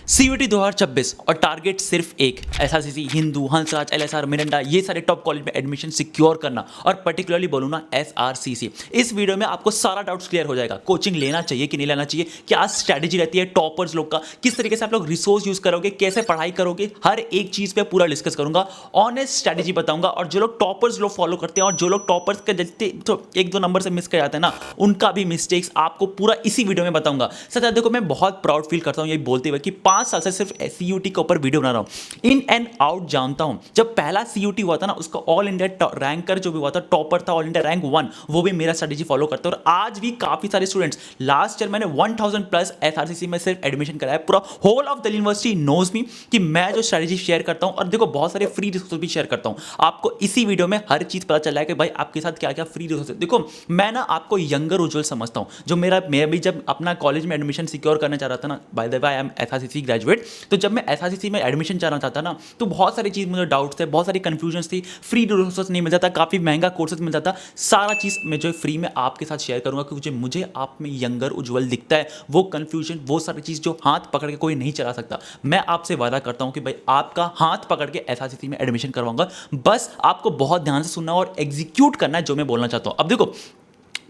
CUT 2026 और target सिर्फ एक SRCC, Hindu, Hansraj, LSR, Miranda, ये सारे टॉप कॉलेज में एडमिशन सिक्योर करना और पर्टिकुलरली बोलूँ ना एसआरसीसी। इस वीडियो में आपको सारा डाउट्स क्लियर हो जाएगा। कोचिंग लेना चाहिए कि नहीं लेना चाहिए, क्या स्ट्रैटेजी रहती है टॉपर्स लोग का, किस तरीके से आप लोग रिसोर्स यूज करोगे, कैसे पढ़ाई करोगे, हर एक चीज पे पूरा डिस्कस करूंगा। ऑनेस्ट स्ट्रैटेजी बताऊंगा और जो लोग टॉपर्स लोग फॉलो करते हैं और जो लोग टॉपर्स के जैसे तो एक दो नंबर से मिस कर जाते हैं ना, उनका भी मिस्टेक्स आपको पूरा इसी वीडियो में बताऊंगा। सच देखो, मैं बहुत प्राउड फील करता हूं ये बोलते हुए कि 5 साल से सिर्फ सीयूटी के ऊपर वीडियो बना रहा हूं, इन एंड आउट जानता हूं। जब पहला सीयूटी हुआ था ना, उसका ऑल इंडिया रैंकर जो भी हुआ था, टॉपर था, ऑल इंडिया रैंक 1, वो भी मेरा स्ट्रेटेजी फॉलो करते हैं। और आज भी काफी सारे स्टूडेंट्स, लास्ट ईयर मैंने 1000 प्लस एसआरसीसी में सिर्फ एडमिशन कराया। पूरा whole of Delhi University knows me कि मैं जो स्ट्रेटेजी शेयर करता हूं, और देखो बहुत सारे फ्री रिसोर्स भी शेयर करता हूं। आपको इसी वीडियो में हर चीज पता चला है कि भाई आपके साथ क्या क्या फ्री रिसोर्स है। देखो मैं ना आपको यंगर उज्जवल समझता हूं, जो मैं भी जब अपना कॉलेज में एडमिशन सिक्योर करना चाह रहा था ना, by the way I am SRCC graduate, तो जब मैं एसआरसीसी में एडमिशन चाहना चाहता ना, तो बहुत सारी चीज़ मुझे डाउट्स थे, बहुत सारी कंफ्यूजन थी, फ्री रिसोर्स नहीं मिल जाता, काफ़ी महंगा कोर्सेज मिल जाता। सारा चीज़ मैं जो फ्री में आपके साथ शेयर करूंगा, क्योंकि मुझे आप में यंगर उज्जवल दिखता है। वो कंफ्यूजन, वो सारी चीज़ जो हाथ पकड़ के कोई नहीं चला सकता, मैं आपसे वादा करता हूं कि भाई आपका हाथ पकड़ के एसआरसीसी में एडमिशन करवाऊंगा। बस आपको बहुत ध्यान से सुनना और एग्जीक्यूट करना है जो मैं बोलना चाहता हूं। अब देखो,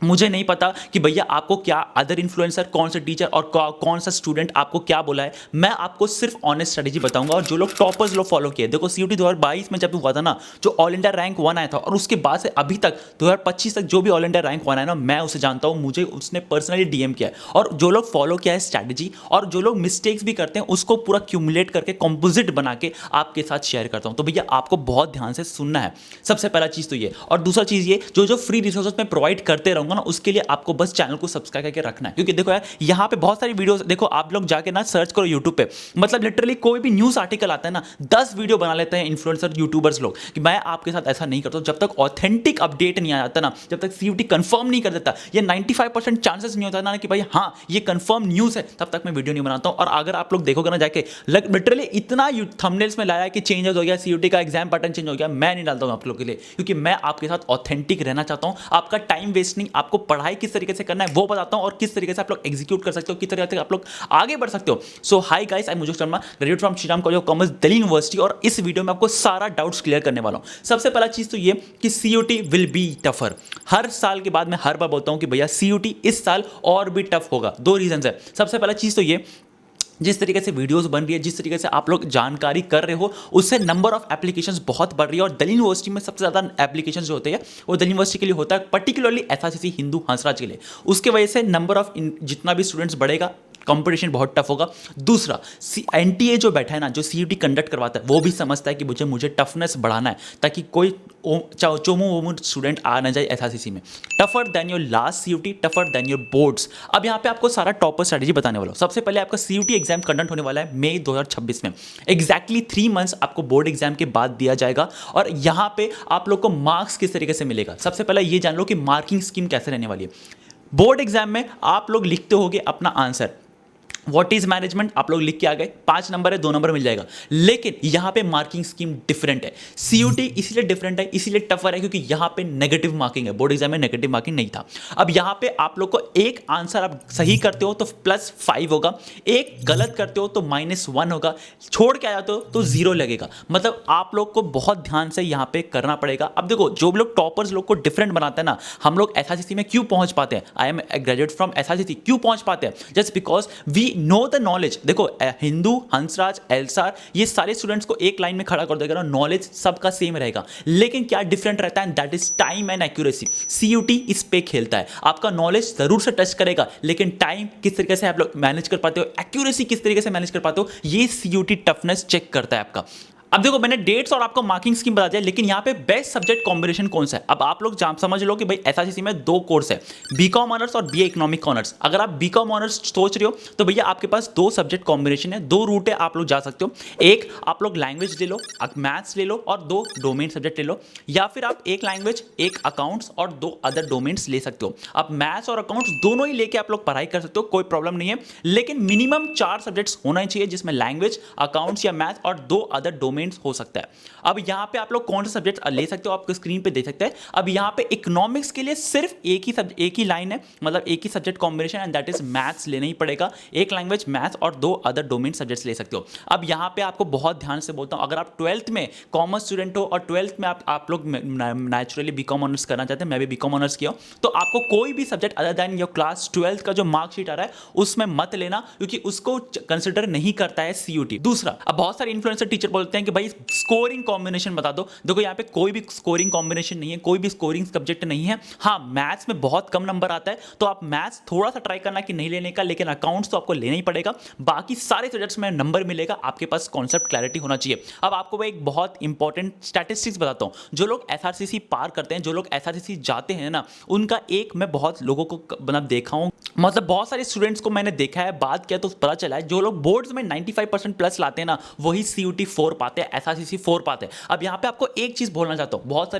मुझे नहीं पता कि भैया आपको क्या अदर इन्फ्लुएंसर, कौन सा टीचर और कौन सा स्टूडेंट आपको क्या बोला है। मैं आपको सिर्फ ऑनेस्ट स्ट्रेटेजी बताऊंगा और जो लोग टॉपर्स लोग फॉलो किए। देखो सीयूटी 2022 में जब हुआ था ना, जो ऑल इंडिया रैंक 1 आया था, और उसके बाद से अभी तक 2025 तक जो भी ऑल इंडिया रैंक 1 आया ना, मैं उसे जानता हूं, मुझे उसने पर्सनली डीएम किया है। और जो लोग फॉलो किया है स्ट्रेटेजी, और जो लोग मिस्टेक्स भी करते हैं, उसको पूरा क्यूमुलेट करके कंपोजिट बना के आपके साथ शेयर करता हूं। तो भैया आपको बहुत ध्यान से सुनना है, सबसे पहला चीज तो ये। और दूसरा चीज ये, जो फ्री रिसोर्सेज मैं प्रोवाइड करते रहूंगा ना, उसके लिए आपको बस चैनल को सब्सक्राइब करके रखना है। क्योंकि देखो यार, यहाँ पे बहुत सारी वीडियोस, देखो आप लोग जाके ना सर्च करो यूट्यूब पे, मतलब लिटरली कोई भी न्यूज आर्टिकल आता है ना, 10 वीडियो बना लेते हैं इन्फ्लुएंसर यूट्यूबर्स लोग कि मैं आपके साथ ऐसा नहीं करता हूं। जब तक ऑथेंटिक अपडेट नहीं आ जाता ना, जब तक सीयूटी कंफर्म नहीं कर देता, ये 95% चांसेस नहीं होता ना कि भाई हाँ ये कंफर्म न्यूज है, तब तक मैं वीडियो नहीं बनाता हूं। और अगर आप लोग देखोगे ना जाके, लिटरली इतना थंबनेल्स में लाया कि चेंजेस हो गया, सीयूटी का एग्जाम पैटर्न चेंज हो गया, मैं नहीं डालता हूं आप लोग के लिए, क्योंकि मैं आपके साथ ऑथेंटिक रहना चाहता हूं। आपका टाइम वेस्ट नहीं, आपको पढ़ाई किस तरीके से करना है वो बताता हूं, और किस तरीके से आप लोग एग्जीक्यूट कर सकते हो, किस तरीके से आप लोग आगे बढ़ सकते हो। सो हाय गाइस, आई एम मुझे Sharma, graduate from Shriram college of commerce, Delhi university, और इस वीडियो में आपको सारा डाउट्स क्लियर करने वाला हूं। सबसे पहला चीज तो ये कि सीयूटी विल बी टफर। हर साल के बाद मैं हर बार बोलता हूं कि भैया सीयूटी इस साल और भी टफ होगा। 2 रीजन है। सबसे पहला चीज तो ये, जिस तरीके से वीडियोस बन रही है, जिस तरीके से आप लोग जानकारी कर रहे हो, उससे नंबर ऑफ एप्लीकेशंस बहुत बढ़ रही है। और दिल्ली यूनिवर्सिटी में सबसे ज़्यादा एप्लीकेशंस जो होते हैं वो दिल्ली यूनिवर्सिटी के लिए होता है, पर्टिकुलरली एसआरसीसी, हिंदू, हंसराज के लिए। उसके वजह से नंबर ऑफ जितना भी स्टूडेंट्स बढ़ेगा, कंपटीशन बहुत टफ होगा। दूसरा, एनटीए जो बैठा है ना, जो सीयूटी कंडक्ट करवाता है, वो भी समझता है कि मुझे टफनेस बढ़ाना है, ताकि कोई चोमू वोमू स्टूडेंट आ ना जाए एसआरसीसी में। Tougher than your last CUET, tougher than your boards. अब यहाँ पे आपको सारा टॉपर स्ट्रेटेजी बताने वाला हूँ। सबसे पहले आपका सीयूटी एग्जाम कंडक्ट होने वाला है मई 2026 में। एग्जैक्टली 3 मंथ्स आपको बोर्ड एग्जाम के बाद दिया जाएगा। और यहाँ पे आप लोग को मार्क्स किस तरीके से मिलेगा, सबसे पहले ये जान लो कि मार्किंग स्कीम कैसे रहने वाली है। बोर्ड एग्जाम में आप लोग लिखते होगे अपना आंसर, व्हाट इज मैनेजमेंट आप लोग लिख के आ गए, 5 नंबर है, 2 नंबर मिल जाएगा। लेकिन यहां पे मार्किंग स्कीम डिफरेंट है। सीयूटी इसीलिए डिफरेंट है, इसीलिए टफर है, क्योंकि यहां पे नेगेटिव मार्किंग है। बोर्ड एग्जाम में नेगेटिव मार्किंग नहीं था। अब यहां पे आप लोग को एक आंसर आप सही करते हो तो +5 होगा, एक गलत करते हो तो -1 होगा, छोड़ के आ जाते हो तो 0 लगेगा। मतलब आप लोग को बहुत ध्यान से यहां पे करना पड़ेगा। अब देखो, जो लोग टॉपर्स लोग को डिफरेंट बनाते हैं ना, हम लोग एसआरसीसी में क्यों पहुंच पाते हैं, I am graduate from SRCC, क्यों पहुंच पाते हैं, just because we know the knowledge. देखो हिंदू, हंसराज, एलसार, ये सारे स्टूडेंट्स को एक लाइन में खड़ा कर देगा, नॉलेज सबका सेम रहेगा। लेकिन क्या डिफरेंट रहता है, that is time and accuracy. CUET इस पे खेलता है, आपका नॉलेज जरूर से टच करेगा, लेकिन टाइम किस तरीके से आप लोग मैनेज कर पाते हो, एक्यूरेसी किस तरीके से मैनेज कर पाते हो, ये सीयूटी टफनेस चेक करता है आपका। अब देखो, मैंने डेट्स और आपको मार्किंग स्कीम बता दिया, लेकिन यहां पे बेस्ट सब्जेक्ट कॉम्बिनेशन कौन सा है। अब आप लोग समझ लो कि भाई एसआरसीसी में 2 कोर्स है, बीकॉम ऑनर्स और बीए इकोनॉमिक ऑनर्स। अगर आप बीकॉम ऑनर्स सोच रहे हो तो भैया आपके पास 2 सब्जेक्ट कॉम्बिनेशन है, 2 रूट है, आप लोग जा सकते हो। एक आप लोग लैंग्वेज ले लो, मैथ्स ले लो और 2 डोमेन सब्जेक्ट ले लो, या फिर आप एक लैंग्वेज, एक अकाउंट्स और 2 अदर डोमेन्स ले सकते हो। आप मैथ्स और अकाउंट्स दोनों ही लेके आप लोग पढ़ाई कर सकते हो, कोई प्रॉब्लम नहीं है। लेकिन मिनिमम 4 सब्जेक्ट्स होना चाहिए, जिसमें लैंग्वेज, अकाउंट्स या मैथ और 2 अदर डोमेन डोमेन्स हो सकता है। अब यहाँ पे आप लोग कौन सा सब्जेक्ट ले सकते हो, आपको स्क्रीन पे देख सकते हैं। अब यहाँ पे इकोनॉमिक्स के लिए सिर्फ एक ही लाइन है, मतलब एक ही subject combination, and that is maths लेना ही पड़ेगा। एक लैंग्वेज मैथ्स और 2 अदर डोमेन सब्जेक्ट्स ले सकते हो। अब यहाँ पे आपको बहुत ध्यान से बोलता हूँ, अगर आप 12th में कॉमर्स स्टूडेंट हो और 12th में आप लोग नेचुरली बीकॉम ऑनर्स करना चाहते हैं, मैं भी बीकॉम ऑनर्स किया हूँ, तो आपको कोई भी subject other than your class 12th का जो मार्कशीट आ रहा है उसमें मत लेना, क्योंकि उसको कंसिडर नहीं करता है सीयूटी। दूसरा, अब बहुत सारे इन्फ्लुएंसर टीचर बोलते हैं कि भाई स्कोरिंग कॉम्बिनेशन बता दो। देखो यहाँ पे कोई भी स्कोरिंग कॉम्बिनेशन नहीं है, कोई भी स्कोरिंग सब्जेक्ट नहीं है। हाँ, मैथ्स में बहुत कम नंबर आता है, तो आप मैथ्स थोड़ा सा ट्राई करना कि नहीं लेने का, लेकिन अकाउंट्स तो आपको लेना ही पड़ेगा। बाकी सारे सब्जेक्ट्स में नंबर मिलेगा, आपके पास कॉन्सेप्ट क्लैरिटी होना चाहिए। अब आपको मैं एक बहुत इंपॉर्टेंट स्टैटिस्टिक्स बताता हूँ। जो लोग एसआरसीसी पार करते हैं, जो लोग एसआरसीसी जाते हैं ना, उनका एक मैं बहुत लोगों को मतलब देखा हूँ, मतलब बहुत सारे स्टूडेंट्स को मैंने देखा है, बात किया तो पता चला है जो लोग बोर्ड्स में 95% प्लस लाते हैं ना, वही सीयूटी 4 पाते हैं, एसआरसीसी 4 पाते हैं। अब यहाँ पे आपको एक चीज बोलना चाहता हूँ, बहुत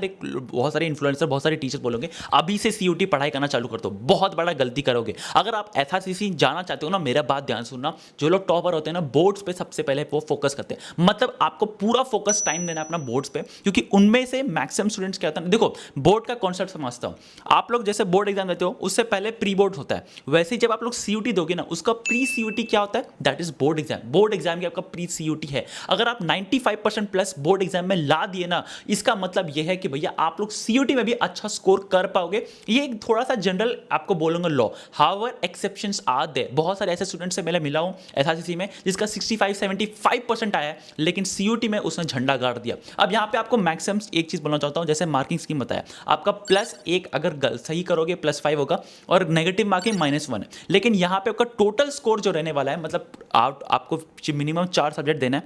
सारे इन्फ्लुएंसर, बहुत सारे टीचर बोलोगे अभी से सीयूटी पढ़ाई करना चालू कर दो, बहुत बड़ा गलती करोगे। अगर आप एसआरसीसी जाना चाहते हो ना, मेरा बात ध्यान सुनना, जो लोग टॉपर होते हैं ना, बोर्ड्स पे सबसे पहले वो फोकस करते हैं। मतलब आपको पूरा फोकस टाइम देना है अपना बोर्ड्स पे, क्योंकि उनमें से मैक्सिमम स्टूडेंट्स क्या होता है, देखो बोर्ड का कॉन्सेप्ट समझता हूँ। आप लोग जैसे बोर्ड एग्जाम देते हो, उससे पहले प्री बोर्ड होता है, वैसे ही जब आप लोग सीयूटी दोगे ना, उसका प्री सीयूटी क्या होता है, that is board exam. Board exam की आपका प्री सीयूटी है। अगर आप 95% प्लस बोर्ड एग्जाम में ला दिए ना, इसका मतलब यह है कि भैया आप लोग सीयूटी में भी अच्छा स्कोर कर पाओगे। ये एक थोड़ा सा जनरल आपको बोलूंगा law, however exceptions are there. बहुत सारे ऐसे स्टूडेंट से मैं मिला हूं एसआरसीसी में जिसका 65-75% आया है, लेकिन सीयूटी में उसने झंडा गाड़ दिया। अब यहां पे आपको मैक्सिमम एक चीज बोलना चाहता हूं, जैसे मार्किंग स्कीम बताया, आपका +1 अगर सही करोगे +5 होगा, और नेगेटिव मार्किंग -1 है। लेकिन यहां पे आपका टोटल स्कोर जो रहने वाला है, मतलब आपको मिनिमम 4 सब्जेक्ट देना है,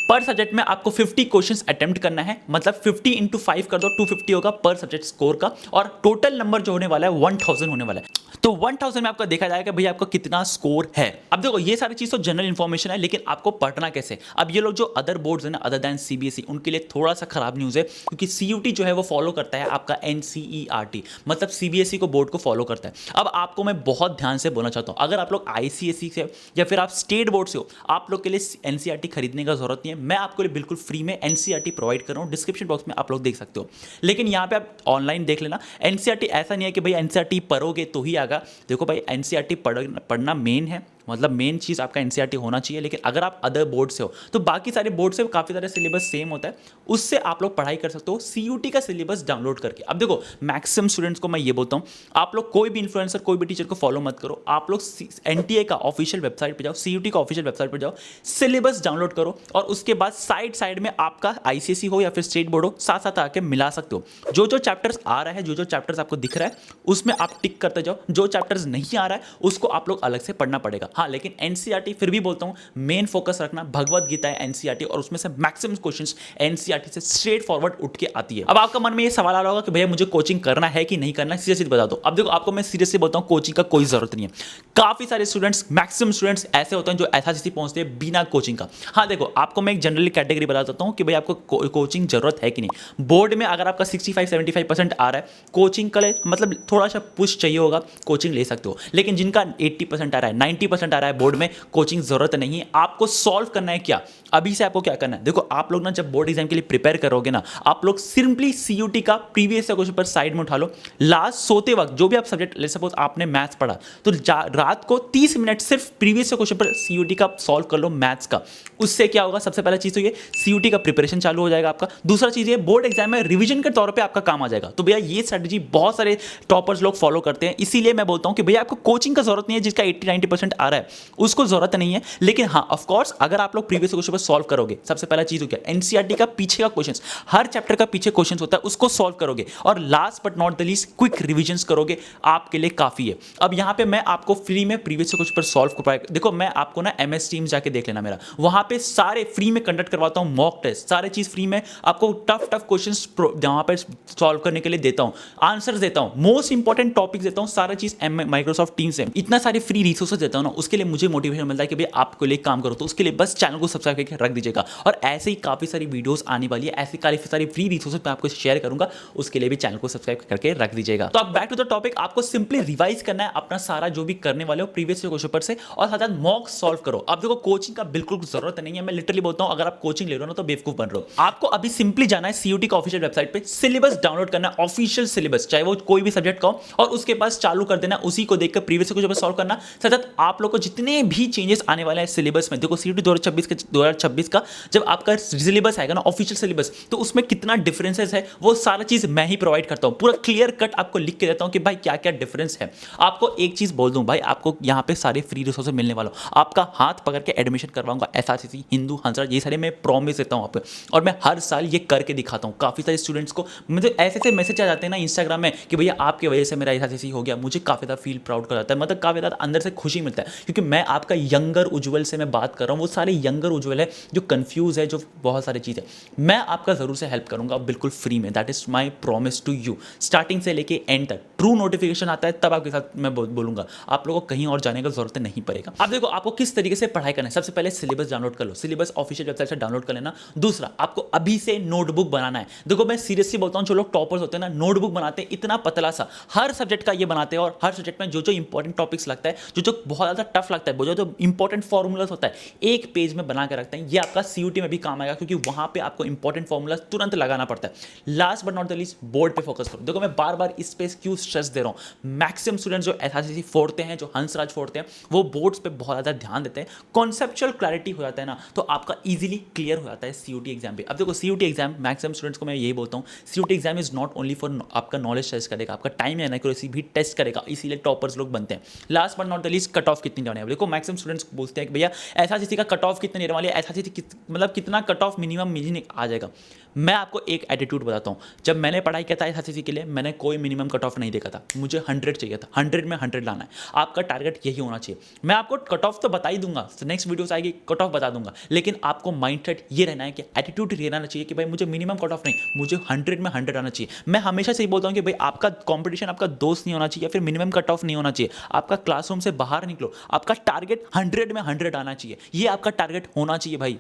पर सब्जेक्ट में आपको 50 क्वेश्चंस अटेम्प्ट करना है, मतलब 50 × 5 कर दो, 250 होगा पर सब्जेक्ट स्कोर का, और टोटल नंबर जो होने वाला है 1000 होने वाला है। तो 1000 में आपका देखा जाएगा भैया आपका कितना स्कोर है। अब देखो ये सारी चीज तो जनरल इंफॉर्मेशन है, लेकिन आपको पढ़ना कैसे। अब ये लोग जो अदर बोर्ड्स है ना, अदर दैन सीबीएसई, उनके लिए थोड़ा सा खराब न्यूज है, क्योंकि सीयूटी जो है वो फॉलो करता है आपका एनसीईआरटी, मतलब सीबीएसई को बोर्ड को फॉलो करता है। अब आपको मैं बहुत ध्यान से बोलना चाहता हूँ, अगर आप लोग आईसीएसई से या फिर आप स्टेट बोर्ड से हो, आप लोग के लिए एनसीईआरटी खरीदने का जरूरत नहीं है। मैं आपको लिए बिल्कुल फ्री में एनसीईआरटी प्रोवाइड कर रहा हूँ, डिस्क्रिप्शन बॉक्स में आप लोग देख सकते हो। लेकिन यहाँ पे आप ऑनलाइन देख लेना। एनसीईआरटी ऐसा नहीं है कि भाई एनसीईआरटी पढ़ोगे तो ही आएगा। देखो भाई एनसीईआरटी पढ़ना मेन है, मतलब मेन चीज़ आपका एनसीईआरटी होना चाहिए। लेकिन अगर आप अदर बोर्ड से हो तो बाकी सारे बोर्ड से काफ़ी सारे सिलेबस सेम होता है, उससे आप लोग पढ़ाई कर सकते हो सीयूटी का सिलेबस डाउनलोड करके। अब देखो मैक्सिमम स्टूडेंट्स को मैं ये बोलता हूँ, आप लोग कोई भी इन्फ्लुएंसर, कोई भी टीचर को फॉलो मत करो। आप लोग एनटीए का ऑफिशियल वेबसाइट पर जाओ, सीयूटी का ऑफिशियल वेबसाइट पर जाओ, सिलेबस डाउनलोड करो, और उसके बाद साइड में आपका आईसीएसई हो या फिर स्टेट बोर्ड हो, साथ साथ आके मिला सकते हो। जो जो चैप्टर्स आ रहा है, जो जो चैप्टर्स आपको दिख रहा है, उसमें आप टिक करते जाओ। जो चैप्टर्स नहीं आ रहा है उसको आप लोग अलग से पढ़ना पड़ेगा। हाँ, लेकिन एनसीईआरटी फिर भी बोलता हूं मेन फोकस रखना, भगवत गीता है एनसीईआरटी, और उसमें से मैक्सिमम क्वेश्चंस एनसीईआरटी से स्ट्रेट फॉरवर्ड उठ के आती है। अब आपका मन में ये सवाल आ रहा होगा कि भैया मुझे कोचिंग करना है कि नहीं करना है, सीरियसली बता दो। अब देखो आपको मैं सीरियसली बोलता हूं, कोचिंग का कोई जरूरत नहीं है। काफी सारे स्टूडेंट्स, मैक्सिमम स्टूडेंट्स ऐसे होते हैं जो एसआरसीसी पहुंचते हैं बिना कोचिंग का। हाँ देखो, आपको मैं एक जनरली कैटेगरी बता देता हूं कि भाई आपको कोचिंग जरूरत है कि नहीं। बोर्ड में अगर आपका 65-75% आ रहा है, कोचिंग का मतलब थोड़ा सा पुश चाहिए होगा, कोचिंग ले सकते हो। लेकिन जिनका 80% आ रहा है, 90% आ रहा है बोर्ड में, कोचिंग जरूरत नहीं है। आपको सॉल्व करना है क्या, अभी से आपको क्या करना है। देखो आप लोग ना जब बोर्ड एग्जाम के लिए प्रिपेयर करोगे ना, आप लोग सिंपली सीयूटी का प्रीवियस क्वेश्चन पेपर साइड में उठा लो। लास्ट सोते वक्त जो भी आप सब्जेक्ट ले, सपोज आपने मैथ्स पढ़ा, तो रात को 30 मिनट सिर्फ प्रीवियस क्वेश्चन पेपर सीयूटी का सॉल्व कर लो, मैथ्स का। उससे क्या होगा, सबसे पहला चीज तो ये सीयूटी का प्रिपरेशन चालू हो जाएगा आपका। दूसरा चीज ये बोर्ड एग्जाम में रिवीजन के तौर पे आपका काम आ जाएगा। तो भैया ये स्ट्रेटजी बहुत सारे टॉपर्स लोग फॉलो करते हैं, इसीलिए मैं बोलता हूं कि भैया आपको कोचिंग का जरूरत नहीं है। जिसका 80-90% आ रहा है उसको जरूरत नहीं है। लेकिन हाँ, ऑफ कोर्स अगर आप लोग प्रीवियस क्वेश्चन सॉल्व करोगे, सबसे पहला चीज हो गया एनसीईआरटी का पीछे का क्वेश्चंस, हर चैप्टर का पीछे क्वेश्चंस होता है, उसको सॉल्व करोगे, और last but not the least quick revisions करोगे, आपके लिए काफी है। अब यहां पे मैं आपको फ्री में प्रीवियस क्वेश्चन पर सॉल्व कर पाएगा। देखो मैं आपको ना एमएस टीम जाके देख लेना मेरा, वहां पे सारे फ्री में कंडक्ट करवाता हूं, मॉक टेस्ट, सारे चीज फ्री में आपको टफ क्वेश्चंस वहां पे सॉल्व करने के लिए देता हूं, आंसर्स देता हूं, मोस्ट इंपॉर्टेंट टॉपिक्स देता हूं, सारा चीज माइक्रोसॉफ्ट टीम से। इतना सारे फ्री रिसोर्सेज देता हूं ना, उसके लिए मुझे मोटिवेशन मिलता है कि भाई आपको लिए काम करो, तो उसके लिए बस चैनल को सब्सक्राइब करके रख दीजिएगा। और ऐसे ही काफ़ी सारी वीडियोस आने वाली है, ऐसी काफ़ी सारी फ्री रिसोर्सेज मैं आपको शेयर करूंगा, उसके लिए भी चैनल को सब्सक्राइब करके रख दीजिएगा। तो अब बैक टू द टॉपिक, आपको सिंपली रिवाइज करना है अपना सारा जो भी करने वाले हो प्रीवियस क्वेश्चन पेपर से, और साथ साथ मॉक सॉल्व करो। अब देखो कोचिंग का बिल्कुल जरूरत नहीं है, मैं लिटरली बोलता हूं अगर आप कोचिंग ले रहे हो ना तो बेवकूफ बन रहे हो। आपको अभी सिंपली जाना है सीयूटी का ऑफिशियल वेबसाइट पे, सिलेबस डाउनलोड करना है, ऑफिशियल सिलेबस, चाहे वो कोई भी सब्जेक्ट का हो, और उसके पास चालू कर देना, उसी को देखकर प्रीवियस क्वेश्चन पेपर सॉल्व करना। साथ साथ आप लोग को जितने भी चेंजेस आने वाले हैं सिलेबस में, देखो सीयूटी 2026 का जब आपका सिलेबस आएगा ना ऑफिशियल सिलेबस, तो उसमें कितना डिफरेंसेस है वो सारा चीज मैं ही प्रोवाइड करता हूं, पूरा क्लियर कट आपको लिख के देता हूं कि भाई क्या क्या डिफरेंस है। आपको एक चीज बोल दूं भाई, आपको यहां पे सारे फ्री रिसोर्सेज मिलने वाला हूं, आपका हाथ पकड़ के एडमिशन करवाऊंगा, एसआरसीसी, हिंदू, हंसराज, ये सारे मैं प्रॉमिस देता हूं आपको, और मैं हर साल ये करके दिखाता हूं। काफी सारे स्टूडेंट्स को मुझे ऐसे ऐसे मैसेज आ जाते हैं ना इंस्टाग्राम में कि भैया आपकी वजह से मेरा एसआरसीसी हो गया, मुझे काफी ज्यादा फील प्राउड कर जाता है, मतलब काफी ज्यादा अंदर से खुशी मिलता है, क्योंकि मैं आपका यंगर उज्जवल से मैं बात कर रहा हूं। वो सारे यंगर उज्जवल है जो कंफ्यूज है, जो बहुत सारी चीज़ है, मैं आपका जरूर से हेल्प करूंगा बिल्कुल फ्री में। That is my promise to you. Starting से लेके एंड तक ट्रू नोटिफिकेशन आता है तब आपके साथ मैं बोलूंगा, आप लोगों को कहीं और जाने का जरूरत नहीं पड़ेगा। अब देखो आपको किस तरीके से पढ़ाई करना है। सबसे पहले सिलेबस डाउनलोड कर लो, सिलेबस ऑफिशियल वेबसाइट से डाउनलोड कर लेना। दूसरा, आपको अभी से नोटबुक बनाना है। देखो मैं सीरियसली बोलता हूं, जो लोग टॉपर्स होते हैं ना, नोटबुक बनाते हैं इतना पतला सा, हर सब्जेक्ट का ये बनाते हैं, और हर सब्जेक्ट में जो जो इंपॉर्टेंट टॉपिक्स लगता है, जो जो बहुत ज्यादा टफ लगता है, जो इंपॉर्टेंट फॉर्मूलाज होता है, एक पेज में बना के रखते हैं। ये आपका सीयूटी में भी काम आएगा, क्योंकि वहां पे आपको इंपॉर्टेंट फॉर्मूला तुरंत लगाना पड़ता है। Last but not the least, board पे फोकस करो। देखो मैं बार बार इस पे क्यों स्ट्रेस दे रहा हूं, मैक्सिमम स्टूडेंट्स जो एसआरसीसी फोड़ते हैं, जो हंसराज फोड़ते हैं, वो बोर्ड्स पे बहुत ज्यादा ध्यान देते हैं। कॉन्सेप्चुअल क्लैरिटी हो जाता है ना, तो आपका इजीली क्लियर हो जाता है सीयूटी एग्जाम पे। अब देखो सीयूटी एग्जाम मैक्सिमम स्टूडेंट्स को मैं यही बोलता हूँ, CUET exam is not only for आपका नॉलेज टेस्ट करेगा, आपका टाइम एंड एक्यूरेसी भी टेस्ट करेगा, इसीलिए टॉपर्स लोग बनते हैं। Last but not the least, cut off कितनी जाने वाली। देखो मैक्सिमम स्टूडेंट्स बोलते हैं कि भैया एसआरसीसी का कट ऑफ कितने रहने वाली है, एसआरसीसी मतलब कितना कट ऑफ मिनिमम आ जाएगा। मैं आपको एक एटीट्यूड बताता हूँ, जब मैंने पढ़ाई किया था एसआरसीसी के लिए, मैंने कोई मिनिमम कट ऑफ नहीं देखा था, मुझे 100 चाहिए था, 100 में 100 लाना है। आपका टारगेट यही होना चाहिए। मैं आपको कट ऑफ तो बता ही दूंगा, नेक्स्ट वीडियोस आएगी कट ऑफ बता दूंगा, लेकिन आपको माइंडसेट ये रहना है कि एटीट्यूड रहना चाहिए कि भाई मुझे मिनिमम कट ऑफ नहीं, मुझे 100 में 100 आना चाहिए। मैं हमेशा से ही बोलता हूँ कि भाई आपका कॉम्पिटिशन आपका दोस्त नहीं होना चाहिए, या फिर मिनिमम कट ऑफ नहीं होना चाहिए। आपका क्लासरूम से बाहर निकलो, आपका टारगेट 100 में 100 आना चाहिए, ये आपका टारगेट होना चाहिए भाई।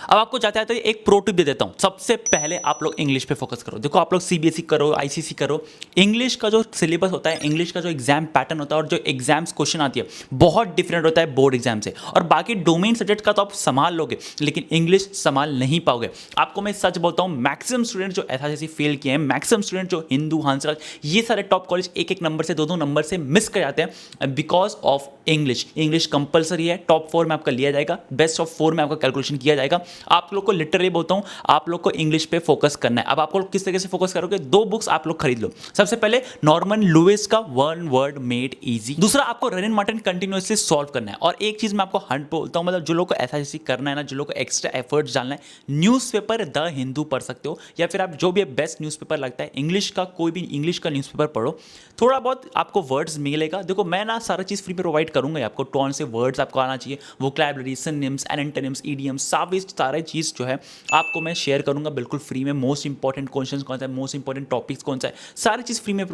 अब आपको जाते जाते एक प्रो टिप दे देता हूं। सबसे पहले आप लोग इंग्लिश पे फोकस करो। देखो आप लोग सीबीएसई करो, आईसीएसई करो, इंग्लिश का जो सिलेबस होता है, इंग्लिश का जो एग्जाम पैटर्न होता है, और जो एग्जाम्स क्वेश्चन आती है, बहुत डिफरेंट होता है बोर्ड एग्जाम से। और बाकी डोमेन सब्जेक्ट का तो आप संभाल लोगे, लेकिन इंग्लिश संभाल नहीं पाओगे। आपको मैं सच बोलता हूं, मैक्सिमम स्टूडेंट जो एसआरसीसी फेल किए हैं, मैक्सिमम स्टूडेंट जो हिंदू, हंसराज, ये सारे टॉप कॉलेज एक एक नंबर से, दो नंबर से मिस कर जाते हैं because of English. English compulsory है, टॉप 4 में आपका लिया जाएगा, बेस्ट ऑफ 4 में आपका कैलकुलेशन किया जाएगा। आप लोग को लिटरली बोलता हूं, आप लोग को इंग्लिश पे फोकस करना है। अब आपको किस तरीके से फोकस करोगे, 2 बुक्स आप लोग खरीद लो। सबसे पहले नॉर्मन लुइस का वन वर्ड मेड इजी। दूसरा, आपको रनिन मार्टिन कंटिन्यूअसली सॉल्व करना है। और एक चीज मैं आपको हंट बोलता हूं, मतलब जो लोग को एसआरसीसी करना है ना, जो लोग को एक्स्ट्रा एफर्ट्स डालना है, न्यूज़पेपर द हिंदू पढ़ सकते हो, या फिर आप जो भी बेस्ट न्यूज़पेपर लगता है इंग्लिश का, कोई भी इंग्लिश का न्यूज़पेपर पढ़ो, थोड़ा बहुत आपको वर्ड्स मिलेगा। देखो मैं ना सारा चीज फ्री में प्रोवाइड करूंगा आपको, टोन से वर्ड्स आपको आना चाहिए, वोकैबुलरी, सिनोनिम्स, एंटोनिम्स, ईडियम्स, सारे चीज जो है आपको मैं शेयर करूंगा बिल्कुल फ्री में। मोस्ट इंपॉर्टेंट क्वेश्चंस कौन सा है, मोस्ट इंपॉर्टेंट टॉपिक्स कौन सा है, सारी चीज़ फ्री में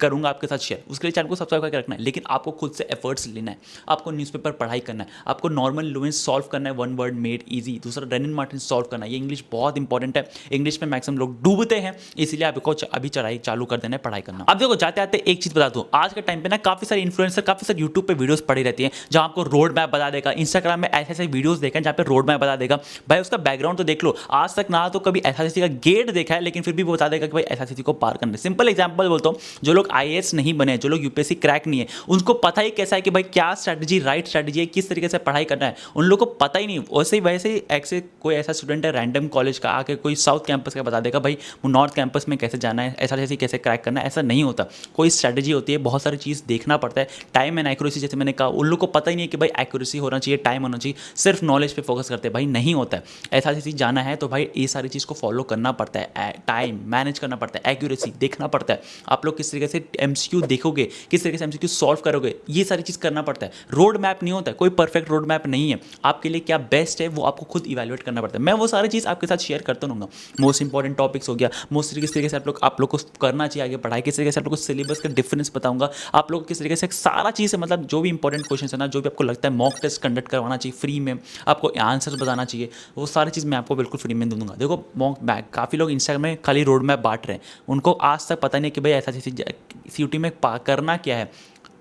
करूंगा आपके साथ शेयर। उसके लिए चैनल को सब्सक्राइब करके रखना है, लेकिन आपको खुद से एफर्ट्स लेना है। आपको न्यूज़पेपर पढ़ाई करना है, आपको नॉर्मन लुइस सॉल्व करना है, वन वर्ड मेड ईजी। दूसरा, रनिन मार्टिन सॉल्व करना है। ये इंग्लिश बहुत इंपॉर्टेंट है, इंग्लिश में मैक्सिमम लोग डूबते हैं, इसलिए आपको अभी चढ़ाई चालू कर देना है, पढ़ाई करना। अब देखो जाते आते एक चीज़ बता दूँ, आज के टाइम पे ना काफ़ी सारे इन्फ्लुएंसर, काफ़ी सारे यूट्यूब पे वीडियोस पड़ी रहती हैं, जहाँ आपको रोड मैप बता देगा। इंस्टाग्राम में ऐसे ऐसे वीडियोस देखें जहाँ पे रोड मैप बता देगा। भाई उसका बैकग्राउंड तो देख लो, आज तक ना तो कभी एसआरसीसी का गेट देखा है, लेकिन फिर भी बता देगा कि भाई एसआरसीसी को पार करना है। सिंपल एग्जांपल बोलता हूं, जो लोग आईएएस नहीं बने, जो लोग यूपीएससी क्रैक नहीं है, उनको पता ही कैसा है कि भाई क्या स्ट्रैटेजी, राइट स्ट्रैटेजी है, किस तरीके से पढ़ाई करना है, उन लोगों को पता ही नहीं। वैसे ही ऐसे कोई ऐसा स्टूडेंट है रैंडम कॉलेज का आके कोई साउथ कैंपस का बता देगा भाई नॉर्थ कैंपस में कैसे जाना है, एसआरसीसी कैसे क्रैक करना है, ऐसा नहीं होता। कोई स्ट्रैटेजी होती है, बहुत सारी चीज़ देखना पड़ता है, टाइम एंड एक्यूरेसी, जैसे मैंने कहा, उन लोग को पता ही नहीं है कि भाई एक्यूरेसी होना चाहिए, टाइम होना चाहिए, सिर्फ नॉलेज पे फोकस करते हैं। भाई नहीं नहीं होता है। एसआरसीसी जाना है तो भाई ये सारी चीज़ को फॉलो करना पड़ता है, टाइम मैनेज करना पड़ता है, एक्यूरेसी देखना पड़ता है, आप लोग किस तरीके से एमसीक्यू देखोगे, किस तरीके से एमसीक्यू सॉल्व करोगे, ये सारी चीज़ करना पड़ता है। रोड मैप नहीं होता है, कोई परफेक्ट रोड मैप नहीं है। आपके लिए क्या बेस्ट है वो आपको खुद इवैल्यूएट करना पड़ता है। मैं वो सारी चीज़ आपके साथ शेयर करता रहूँगा। मोस्ट इंपॉर्टेंट टॉपिक्स हो गया, मोस्ट किस तरीके से आप लोग को करना चाहिए आगे पढ़ाई, किस तरीके से आप लोग को सिलेबस का डिफरेंस बताऊंगा, आप लोग किस तरीके से सारा चीज़ है, मतलब जो भी इंपॉर्टेंट क्वेश्चन है ना, जो भी आपको लगता है मॉक टेस्ट कंडक्ट करवाना चाहिए फ्री में, आपको आंसर बताना चाहिए, वो सारी चीज़ मैं आपको बिल्कुल फ्री में दूंगा। देखो मॉक बैग काफ़ी लोग इंस्टाग्राम में खाली रोड मैप बांट रहे हैं, उनको आज तक पता नहीं कि भाई ऐसा चीज़ सीयूटी में करना क्या है,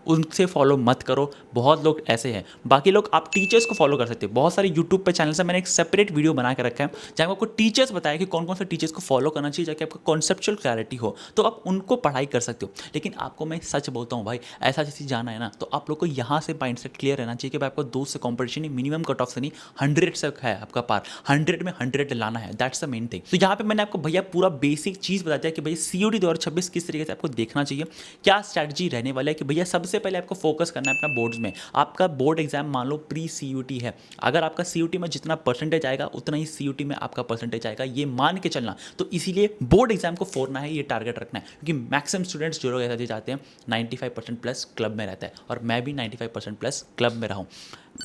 उनसे फॉलो मत करो। बहुत लोग ऐसे हैं। बाकी लोग आप टीचर्स को फॉलो कर सकते हो। बहुत सारे यूट्यूब पे चैनल से मैंने एक सेपरेट वीडियो बना के रखा है जहाँ आपको टीचर्स बताया कि कौन कौन से टीचर्स को फॉलो करना चाहिए, जाके आपको कॉन्सेप्चुअल क्लैरिटी हो, तो आप उनको पढ़ाई कर सकते हो। लेकिन आपको मैं सच बोलता हूँ भाई, ऐसा जैसे जाना है ना, तो आप लोग को यहाँ से माइंड सेट क्लियर रहना चाहिए कि भाई आपको 2 से कॉम्पिटिशन नहीं, मिनिमम कट ऑफ से नहीं, 100 से है आपका पार, 100 में 100 लाना है। That's the main thing. तो यहाँ पे मैंने आपको भैया पूरा बेसिक चीज़ बता दिया कि भैया सीओडी 2026 किस तरीके से आपको देखना चाहिए, क्या स्ट्रैटेजी रहने वाला है। कि भैया सबसे पहले आपको फोकस करना है अपना बोर्ड्स में। आपका बोर्ड एग्जाम मान लो प्री सीयूटी है, अगर आपका सीयूटी में जितना परसेंटेज आएगा उतना ही सीयूटी में आपका परसेंटेज आएगा, ये मान के चलना। तो इसीलिए बोर्ड एग्जाम को फोड़ना है, ये टारगेट रखना है, क्योंकि मैक्सिमम स्टूडेंट्स जो लोग ऐसा चाहते हैं 95% प्लस क्लब में रहता है, और मैं भी 95% प्लस क्लब में रहा हूँ।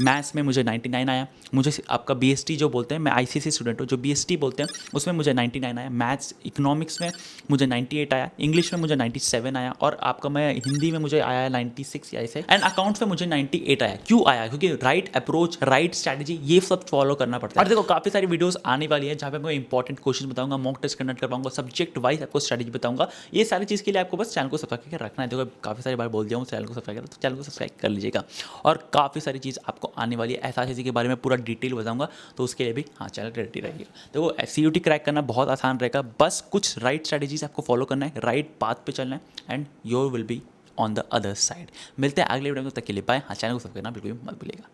मैथ्स में मुझे 99 आया, मुझे आपका बीएसटी जो बोलते हैं, मैं आईसीएसई स्टूडेंट हूँ, जो बीएसटी बोलते हैं उसमें मुझे 99 आया, मैथ्स इकोनॉमिक्स में मुझे 98 आया, इंग्लिश में मुझे 97 आया, और आपका मैं हिंदी में मुझे आया 96 या ऐसे, एंड अकाउंट्स में मुझे 98 आया। क्यों आया? क्योंकि राइट अप्रोच, राइट स्ट्रैटेजी, ये सब फॉलो करना पड़ता है। और देखो काफ़ी सारी वीडियोस आने वाली है जहाँ पे मैं इंपॉर्टेंट क्वेश्चन बताऊंगा, मॉक टेस्ट कंडक्ट करवाऊंगा, सब्जेक्ट वाइज आपको स्ट्रैटेजी बताऊंगा। ये सारी चीज़ के लिए आपको बस चैनल को सब्सक्राइब करके रखना है। देखो काफ़ी सारी बार बोल दिया हूँ चैनल को सब्सक्राइब करो, तो चैनल को सब्सक्राइब कर लीजिएगा। और काफ़ी सारी चीज़ आपको आने वाली है, ऐसा के बारे में पूरा डिटेल बताऊंगा, तो उसके लिए भी हाँ चैनल रेडी रहिएगा। देखो सीयूटी क्रैक करना बहुत आसान रहेगा, बस कुछ राइट स्ट्रैटेजीज आपको फॉलो करना है, राइट पाथ पे चलना है, and your will be on the other side. मिलते हैं अगले वीडियो में, तब तक के लिए बाय। हाँ चैनल को सब्सक्राइब करना बिल्कुल भी मत भूलिएगा।